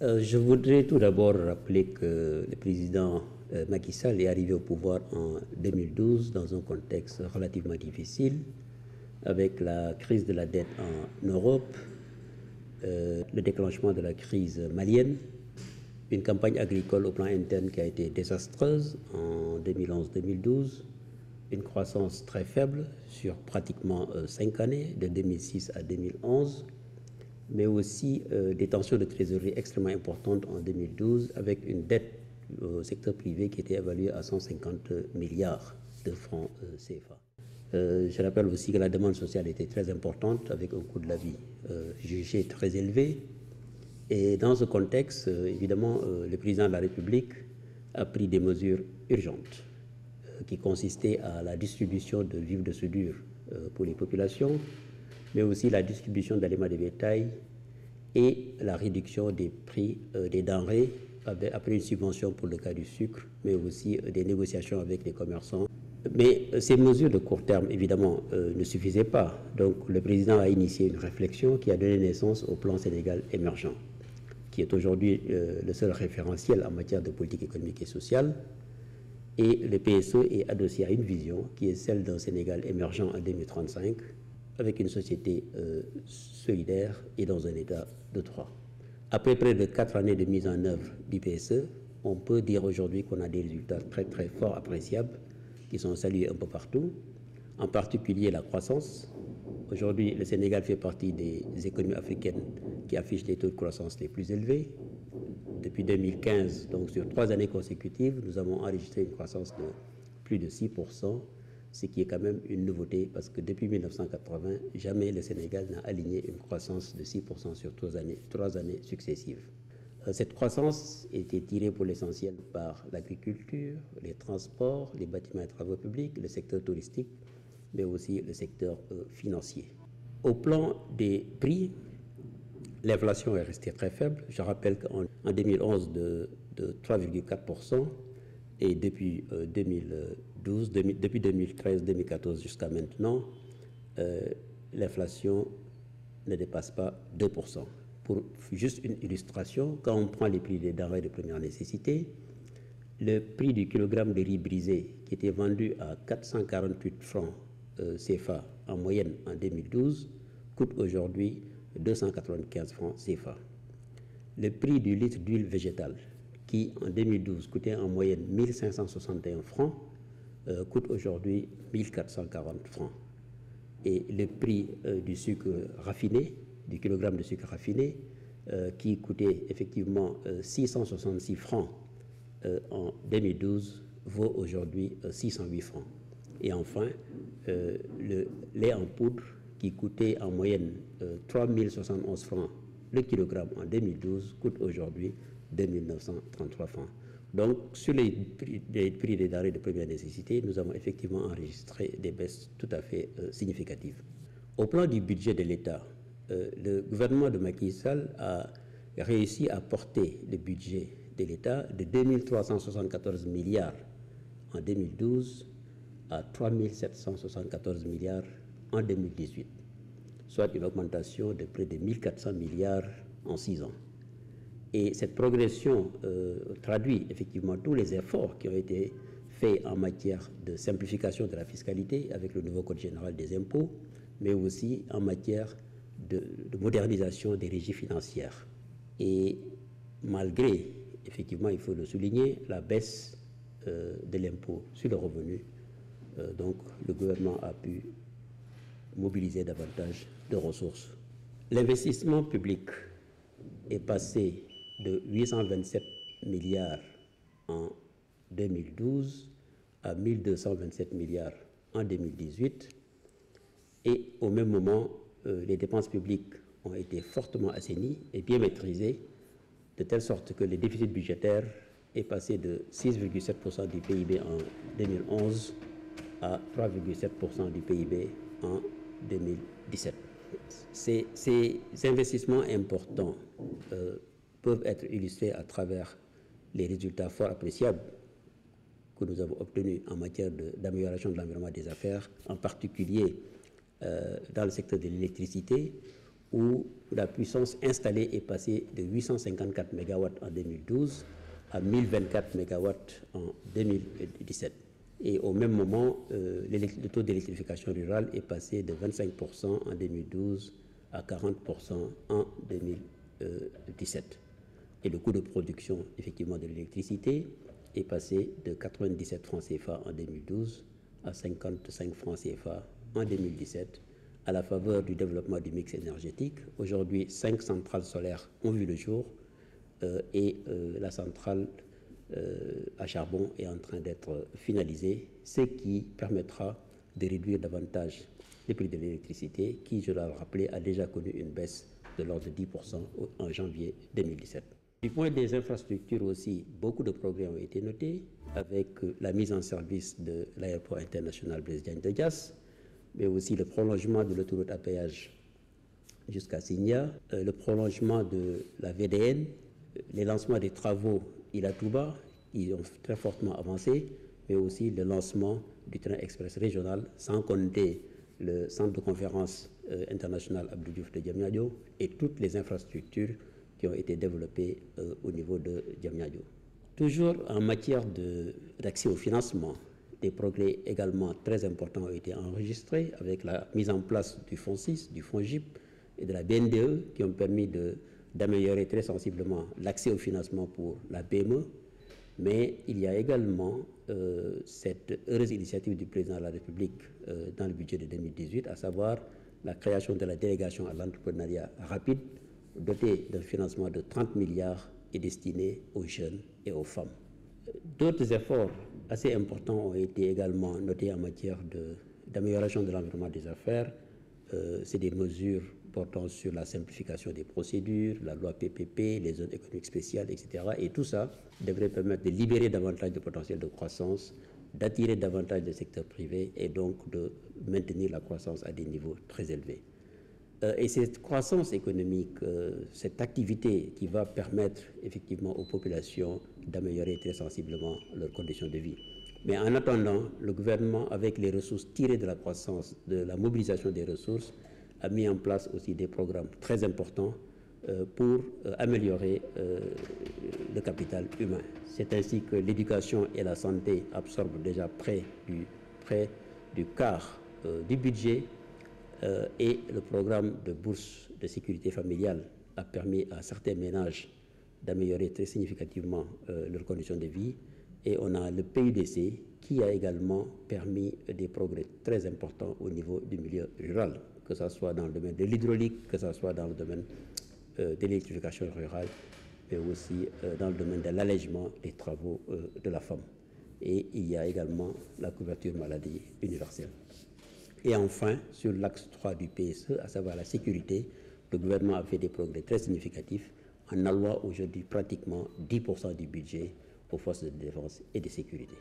Je voudrais tout d'abord rappeler que le président Macky Sall est arrivé au pouvoir en 2012 dans un contexte relativement difficile, avec la crise de la dette en Europe, le déclenchement de la crise malienne, une campagne agricole au plan interne qui a été désastreuse en 2011-2012, une croissance très faible sur pratiquement 5 années, de 2006 à 2011, mais aussi des tensions de trésorerie extrêmement importantes en 2012, avec une dette au secteur privé qui était évaluée à 150 milliards de francs CFA. Je rappelle aussi que la demande sociale était très importante, avec un coût de la vie jugé très élevé. Et dans ce contexte, évidemment, le président de la République a pris des mesures urgentes qui consistaient à la distribution de vivres de soudure pour les populations, mais aussi la distribution d'aliments de bétail et la réduction des prix des denrées après une subvention pour le cas du sucre, mais aussi des négociations avec les commerçants. Mais ces mesures de court terme, évidemment, ne suffisaient pas. Donc le président a initié une réflexion qui a donné naissance au plan Sénégal émergent, qui est aujourd'hui le seul référentiel en matière de politique économique et sociale. Et le PSE est adossé à une vision qui est celle d'un Sénégal émergent en 2035, avec une société solidaire et dans un état de droit. Après près de 4 années de mise en œuvre du PSE, on peut dire aujourd'hui qu'on a des résultats très très forts, appréciables, qui sont salués un peu partout, en particulier la croissance. Aujourd'hui, le Sénégal fait partie des économies africaines qui affichent les taux de croissance les plus élevés. Depuis 2015, donc sur 3 années consécutives, nous avons enregistré une croissance de plus de 6%, ce qui est quand même une nouveauté parce que depuis 1980, jamais le Sénégal n'a aligné une croissance de 6% sur 3 années successives. Cette croissance était tirée pour l'essentiel par l'agriculture, les transports, les bâtiments et travaux publics, le secteur touristique, mais aussi le secteur financier. Au plan des prix, l'inflation est restée très faible. Je rappelle qu'en 2011 de 3,4%, et depuis 2013-2014 jusqu'à maintenant, l'inflation ne dépasse pas 2%. Pour juste une illustration, quand on prend les prix des denrées de première nécessité, le prix du kilogramme de riz brisé qui était vendu à 448 francs CFA en moyenne en 2012 coûte aujourd'hui 295 francs CFA. Le prix du litre d'huile végétale qui en 2012 coûtait en moyenne 1561 francs coûte aujourd'hui 1440 francs. Et le prix du sucre raffiné, du kilogramme de sucre raffiné, qui coûtait effectivement 666 francs en 2012, vaut aujourd'hui 608 francs. Et enfin, le lait en poudre, qui coûtait en moyenne 3071 francs le kilogramme en 2012, coûte aujourd'hui 2933 francs. Donc, sur les prix des denrées de première nécessité, nous avons effectivement enregistré des baisses tout à fait significatives. Au plan du budget de l'État, le gouvernement de Macky Sall a réussi à porter le budget de l'État de 2374 milliards en 2012 à 3774 milliards en 2018, soit une augmentation de près de 1400 milliards en 6 ans. Et cette progression traduit effectivement tous les efforts qui ont été faits en matière de simplification de la fiscalité avec le nouveau Code général des impôts, mais aussi en matière de modernisation des régies financières. Et malgré, effectivement, il faut le souligner, la baisse de l'impôt sur le revenu, donc le gouvernement a pu mobiliser davantage de ressources. L'investissement public est passé de 827 milliards en 2012 à 1227 milliards en 2018. Et au même moment, les dépenses publiques ont été fortement assainies et bien maîtrisées, de telle sorte que le déficit budgétaire est passé de 6,7% du PIB en 2011 à 3,7% du PIB en 2017. Ces investissements importants peuvent être illustrés à travers les résultats fort appréciables que nous avons obtenus en matière d'amélioration de l'environnement des affaires, en particulier dans le secteur de l'électricité, où la puissance installée est passée de 854 MW en 2012 à 1024 MW en 2017. Et au même moment, le taux d'électrification rurale est passé de 25% en 2012 à 40% en 2017. Et le coût de production, effectivement, de l'électricité est passé de 97 francs CFA en 2012 à 55 francs CFA en 2017, à la faveur du développement du mix énergétique. Aujourd'hui, 5 centrales solaires ont vu le jour et la centrale à charbon est en train d'être finalisée, ce qui permettra de réduire davantage les prix de l'électricité, qui, je dois le rappeler, a déjà connu une baisse de l'ordre de 10% en janvier 2017. Du point des infrastructures aussi, beaucoup de progrès ont été notés avec la mise en service de l'aéroport international Blaise Diagne de Diass, mais aussi le prolongement de l'autoroute à péage jusqu'à Signa, le prolongement de la VDN, les lancements des travaux Ila Touba, qui ont très fortement avancé, mais aussi le lancement du train express régional, sans compter le centre de conférence international Abdou Diouf de Diamniadio et toutes les infrastructures qui ont été développées au niveau de Diamniadio. Toujours en matière d'accès au financement, des progrès également très importants ont été enregistrés avec la mise en place du Fonds 6, du Fonds GIP et de la BNDE qui ont permis d'améliorer très sensiblement l'accès au financement pour la PME. Mais il y a également cette heureuse initiative du président de la République dans le budget de 2018, à savoir la création de la délégation à l'entrepreneuriat rapide, dotée d'un financement de 30 milliards et destiné aux jeunes et aux femmes. D'autres efforts assez importants ont été également notés en matière d'amélioration de l'environnement des affaires. C'est des mesures portant sur la simplification des procédures, la loi PPP, les zones économiques spéciales, etc. Et tout ça devrait permettre de libérer davantage de potentiel de croissance, d'attirer davantage de secteur privé et donc de maintenir la croissance à des niveaux très élevés. Et cette croissance économique, cette activité qui va permettre effectivement aux populations d'améliorer très sensiblement leurs conditions de vie. Mais en attendant, le gouvernement, avec les ressources tirées de la croissance, de la mobilisation des ressources, a mis en place aussi des programmes très importants pour améliorer le capital humain. C'est ainsi que l'éducation et la santé absorbent déjà près du quart du budget et le programme de bourse de sécurité familiale a permis à certains ménages d'améliorer très significativement leurs conditions de vie. Et on a le PUDC qui a également permis des progrès très importants au niveau du milieu rural, que ce soit dans le domaine de l'hydraulique, que ce soit dans le domaine de l'électrification rurale, mais aussi dans le domaine de l'allègement des travaux de la femme. Et il y a également la couverture maladie universelle. Et enfin, sur l'axe 3 du PSE, à savoir la sécurité, le gouvernement a fait des progrès très significatifs en allouant aujourd'hui pratiquement 10% du budget aux forces de défense et de sécurité.